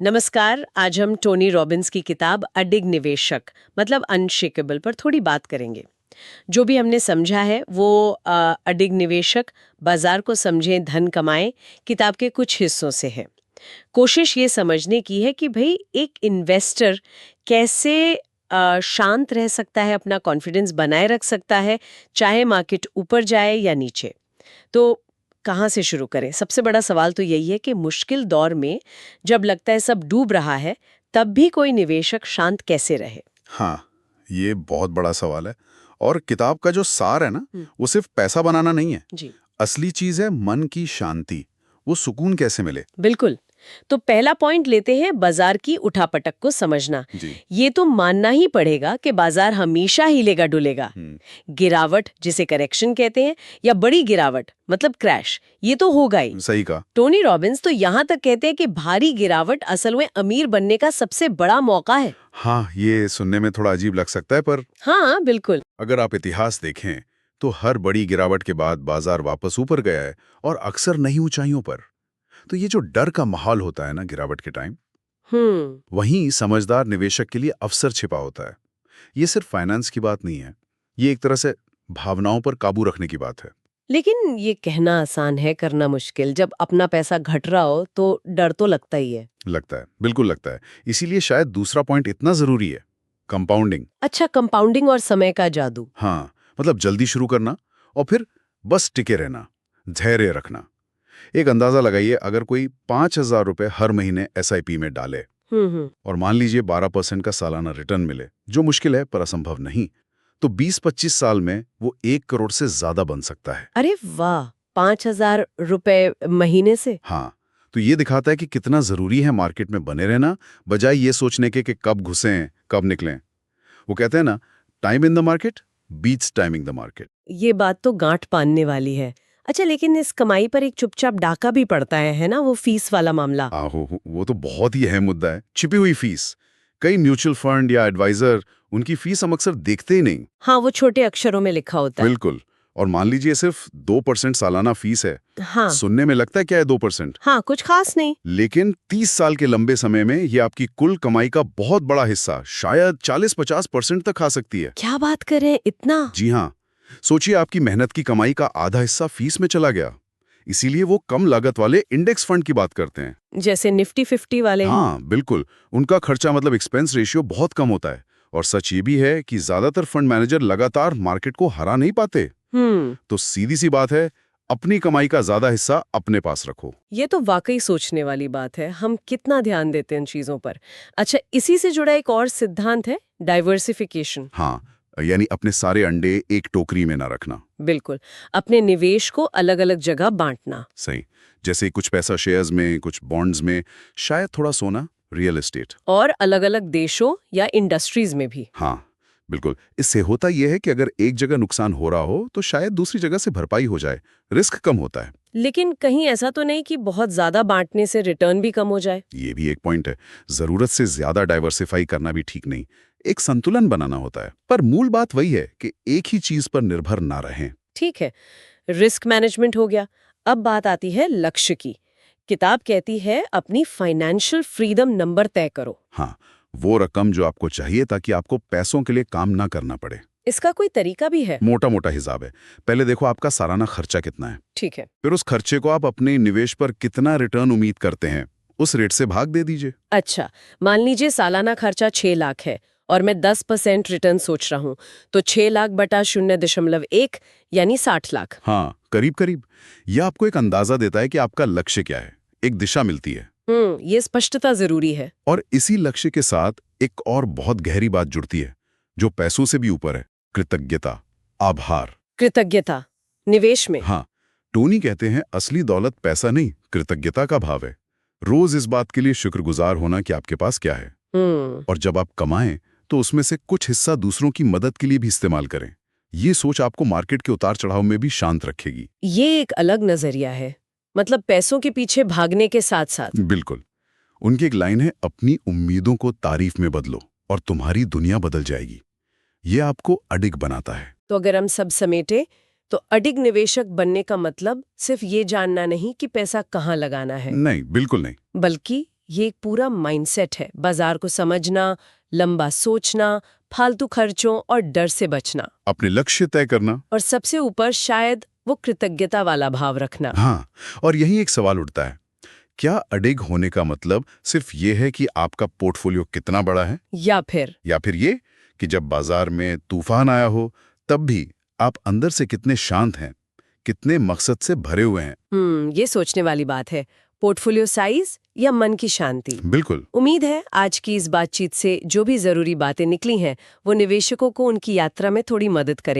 नमस्कार। आज हम टोनी रॉबिन्स की किताब अडिग निवेशक मतलब अनशेकेबल पर थोड़ी बात करेंगे। जो भी हमने समझा है वो अडिग निवेशक बाजार को समझें धन कमाएं किताब के कुछ हिस्सों से है। कोशिश ये समझने की है कि भाई एक इन्वेस्टर कैसे शांत रह सकता है, अपना कॉन्फिडेंस बनाए रख सकता है, चाहे मार्केट ऊपर जाए या नीचे। तो कहाँ से शुरू करें? सबसे बड़ा सवाल तो यही है कि मुश्किल दौर में जब लगता है सब डूब रहा है, तब भी कोई निवेशक शांत कैसे रहे? हाँ, ये बहुत बड़ा सवाल है। और किताब का जो सार है ना, वो सिर्फ पैसा बनाना नहीं है। जी असली चीज है मन की शांति। वो सुकून कैसे मिले? बिल्कुल। तो पहला पॉइंट लेते हैं बाजार की उठापटक को समझना। जी। ये तो मानना ही पड़ेगा कि बाजार हमेशा हिलेगा डुलेगा। गिरावट जिसे करेक्शन कहते हैं या बड़ी गिरावट मतलब क्रैश, ये तो होगा ही। सही कहा। टोनी रॉबिन्स तो यहाँ तक कहते हैं कि भारी गिरावट असल में अमीर बनने का सबसे बड़ा मौका है। हाँ, ये सुनने में थोड़ा अजीब लग सकता है, पर हाँ बिल्कुल। अगर आप इतिहास देखें तो हर बड़ी गिरावट के बाद बाजार वापस ऊपर गया है, और अक्सर नई ऊंचाइयों पर। तो ये जो डर का माहौल होता है ना गिरावट के टाइम, वहीं समझदार निवेशक के लिए अवसर छिपा होता है। ये सिर्फ फाइनेंस की बात नहीं है, ये एक तरह से भावनाओं पर काबू रखने की बात है। लेकिन ये कहना आसान है, करना मुश्किल। जब अपना पैसा घट रहा हो तो डर तो लगता ही है। लगता है, बिल्कुल लगता है। इसीलिए शायद दूसरा पॉइंट इतना जरूरी है, कंपाउंडिंग। अच्छा, कंपाउंडिंग और समय का जादू। हाँ, मतलब जल्दी शुरू करना और फिर बस टिके रहना, धैर्य रखना। एक अंदाजा लगाइए, अगर कोई 5,000 रुपए हर महीने एसआईपी में डाले और मान लीजिए 12% का सालाना रिटर्न मिले, जो मुश्किल है पर असंभव नहीं, तो 20-25 साल में वो 1 करोड़ से ज्यादा बन सकता है। अरे वाह, 5,000 रुपए महीने से? हाँ, तो ये दिखाता है कि कितना जरूरी है मार्केट में बने रहना, बजाय ये सोचने के कि कब घुसें कब निकलें। वो कहते हैं ना, time in the market beats timing the market. ये बात तो गांठ बांधने वाली है। अच्छा, लेकिन इस कमाई पर एक चुपचाप डाका भी पड़ता है ना, वो फीस वाला मामला। आहो, वो तो बहुत ही अहम मुद्दा है, छिपी हुई फीस। कई म्यूचुअल फंड या एडवाइजर उनकी फीस हम अक्सर देखते ही नहीं। हाँ, वो छोटे अक्षरों में लिखा होता है। बिल्कुल। और मान लीजिए सिर्फ 2% सालाना फीस है। हाँ सुनने में लगता है क्या है 2%, हाँ, कुछ खास नहीं। लेकिन 30 साल के लंबे समय में ये आपकी कुल कमाई का बहुत बड़ा हिस्सा, शायद 40-50% तक खा सकती है। क्या बात कर रहे हैं, इतना? जी हाँ, सोचिए आपकी मेहनत की कमाई का आधा हिस्सा फीस में चला गया। इसीलिए वो कम लागत वाले इंडेक्स फंड की बात करते हैं। जैसे निफ्टी 50 वाले। हाँ बिल्कुल, उनका खर्चा मतलब एक्सपेंस रेशियो बहुत कम होता है। और सच ये भी है कि ज्यादातर फंड मैनेजर लगातार मार्केट को हरा नहीं पाते। तो सीधी सी बात है, अपनी कमाई का ज्यादा हिस्सा अपने पास रखो। ये तो वाकई सोचने वाली बात है, हम कितना ध्यान देते हैं इन चीजों पर। अच्छा, इसी से जुड़ा एक और सिद्धांत है, डाइवर्सिफिकेशन। हाँ, यानी अपने सारे अंडे एक टोकरी में ना रखना। बिल्कुल, अपने निवेश को अलग अलग जगह बांटना। सही। जैसे कुछ पैसा शेयर्स में, कुछ बॉन्ड्स में, शायद थोड़ा सोना, रियल एस्टेट। और अलग अलग देशों या इंडस्ट्रीज में भी। हाँ बिल्कुल। इससे होता यह है कि अगर एक जगह नुकसान हो रहा हो तो शायद दूसरी जगह से भरपाई हो जाए, रिस्क कम होता है। लेकिन कहीं ऐसा तो नहीं कि बहुत ज्यादा बांटने से रिटर्न भी कम हो जाए? ये भी एक पॉइंट है। जरूरत से ज्यादा डाइवर्सिफाई करना भी ठीक नहीं, एक संतुलन बनाना होता है। पर मूल बात वही है कि एक ही चीज पर निर्भर ना रहें। ठीक है, रिस्क मैनेजमेंट हो गया। अब बात आती है लक्ष्य की। किताब कहती है अपनी फाइनेंशियल फ्रीडम नंबर तय करो। हाँ, वो रकम जो आपको चाहिए ताकि आपको पैसों के लिए काम ना करना पड़े। इसका कोई तरीका भी है? मोटा मोटा हिसाब है। पहले देखो आपका सालाना खर्चा कितना है। ठीक है। फिर उस खर्चे को आप अपने निवेश पर कितना रिटर्न उम्मीद करते हैं, उस रेट से भाग दे दीजिए। अच्छा, मान लीजिए सालाना खर्चा 6 लाख है और मैं 10% रिटर्न सोच रहा हूँ, तो 6 लाख बटा 0.1 यानी 60 लाख। हाँ, करीब करीब। यह आपको एक अंदाजा देता है कि आपका लक्ष्य क्या है, एक दिशा मिलती है। ये स्पष्टता जरूरी है। और इसी लक्ष्य के साथ एक और बहुत गहरी बात जुड़ती है, जो पैसों से भी ऊपर है, कृतज्ञता, आभार। कृतज्ञता निवेश में? हाँ, टोनी कहते हैं असली दौलत पैसा नहीं, कृतज्ञता का भाव है। रोज इस बात के लिए शुक्रगुजार होना कि आपके पास क्या है। और जब आप कमाएं तो उसमें से कुछ हिस्सा दूसरों की मदद के लिए भी इस्तेमाल करें। ये सोच आपको मार्केट के उतार चढ़ाव में भी शांत रखेगी। ये एक अलग नजरिया है, मतलब पैसों के पीछे भागने के साथ साथ। बिल्कुल। उनकी एक लाइन है, अपनी उम्मीदों को तारीफ में बदलो और तुम्हारी दुनिया बदल जाएगी। ये आपको अडिग बनाता है। तो अगर हम सब समेटे तो अडिग निवेशक बनने का मतलब सिर्फ ये जानना नहीं कि पैसा कहाँ लगाना है। नहीं, बिल्कुल नहीं। बल्कि ये एक पूरा माइंडसेट है, बाजार को समझना, लंबा सोचना, फालतू खर्चों और डर से बचना, अपने लक्ष्य तय करना। और सबसे ऊपर शायद वो कृतज्ञता वाला भाव रखना। हाँ, और यही एक सवाल उठता है, क्या अडिग होने का मतलब सिर्फ ये है कि आपका पोर्टफोलियो कितना बड़ा है, या फिर ये कि जब बाजार में तूफान आया हो तब भी आप अंदर से कितने शांत हैं, कितने मकसद से भरे हुए हैं। ये सोचने वाली बात है। पोर्टफोलियो साइज या मन की शांति। बिल्कुल। उम्मीद है आज की इस बातचीत से जो भी जरूरी बातें निकली हैं वो निवेशकों को उनकी यात्रा में थोड़ी मदद करें।